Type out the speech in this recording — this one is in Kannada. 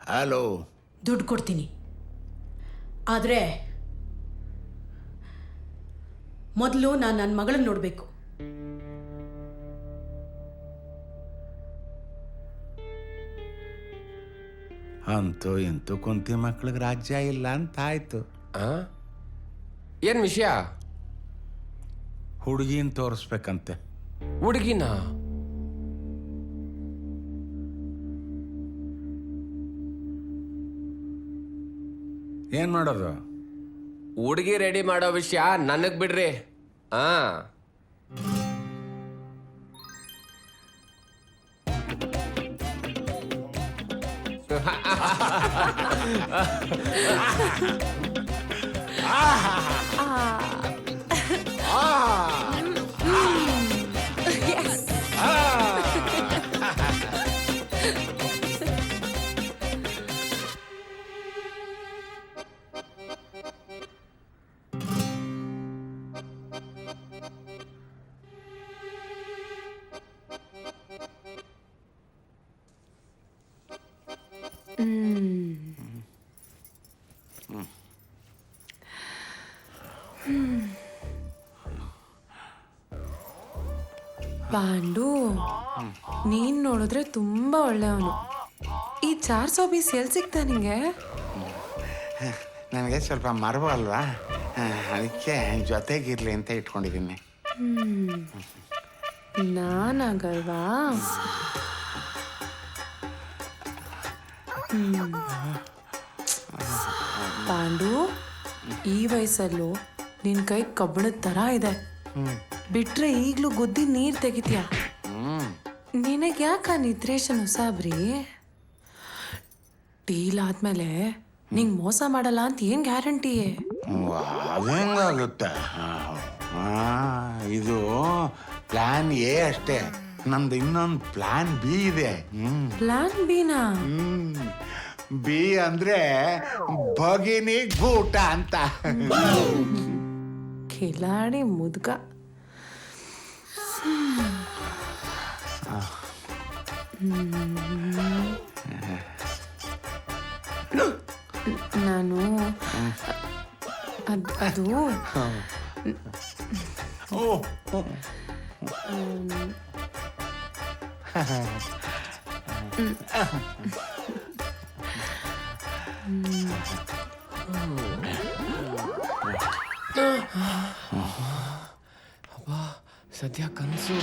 ಹಲೋ. ದುಡ್ಡು ಕೊಡ್ತೀನಿ, ಆದರೆ ಮೊದಲು ನಾನು ನನ್ನ ಮಗಳನ್ನ ನೋಡಬೇಕು. ಅಂತೂ ಇಂತೂ ಕುಂತಿ ಮಕ್ಳಿಗೆ ರಾಜ್ಯ ಇಲ್ಲ ಅಂತ ಆಯ್ತು. ಏನು ವಿಷಯ? ಹುಡುಗಿನ ತೋರಿಸ್ಬೇಕಂತೆ. ಹುಡುಗಿನ? ಏನು ಮಾಡೋದು? ಹುಡುಗಿ ರೆಡಿ ಮಾಡೋ ವಿಷಯ ನನಗೆ ಬಿಡ್ರಿ. ಪಾಂಡು, ನೀನ್ ನೋಡಿದ್ರೆ ತುಂಬಾ ಒಳ್ಳೆಯವನು. ಈ 420 ಎಲ್ಲಿ ಸಿಗ್ತಾ ನಿಂಗೆ? ನನಗೆ ಸ್ವಲ್ಪ ಮರವು ಅಲ್ವಾ, ಅದಕ್ಕೆ ಜೊತೆಗಿರ್ಲಿ ಅಂತ ಇಟ್ಕೊಂಡಿದ್ದೀನಿ. ನಾನಾಗಲ್ವಾ? ಪಾಂಡು, ಈ ವಯಸ್ಸಲ್ಲೂ ನಿನ್ ಕೈ ಕಬ್ಬಣದ ತರ ಇದೆ. ಬಿಟ್ರೆ ಈಗ್ಲೂ ಗುದ್ದಿ ನೀರ್ ತೆಗಿತೀಯ. ನಿನಗೆ ಯಾಕ ನಿದ್ರೇಶನ್ ಹೊಸಾಬ್ರಿ? ಡೀಲ್ ಆದ್ಮೇಲೆ ನಿಂಗ್ ಮೋಸ ಮಾಡಲ್ಲ ಅಂತ ಏನ್ ಗ್ಯಾರಂಟಿ? ಅದೇಂಗಾಗುತ್ತೆ? ಇದು ಪ್ಲಾನ್ ಎ ಅಷ್ಟೇ. ನಮ್ದು ಇನ್ನೊಂದು ಪ್ಲಾನ್ ಬಿ ಇದೆ. ಪ್ಲಾನ್ ಬಿನಾ? ಬಿ ಅಂದ್ರೆ ಭಗಿನಿ ಗೂಟ ಅಂತ. ಕಿಲಾಡಿ ಮುದ್ಗ. ನಾನು ಅದು ಸದ್ಯ ಕನಸು.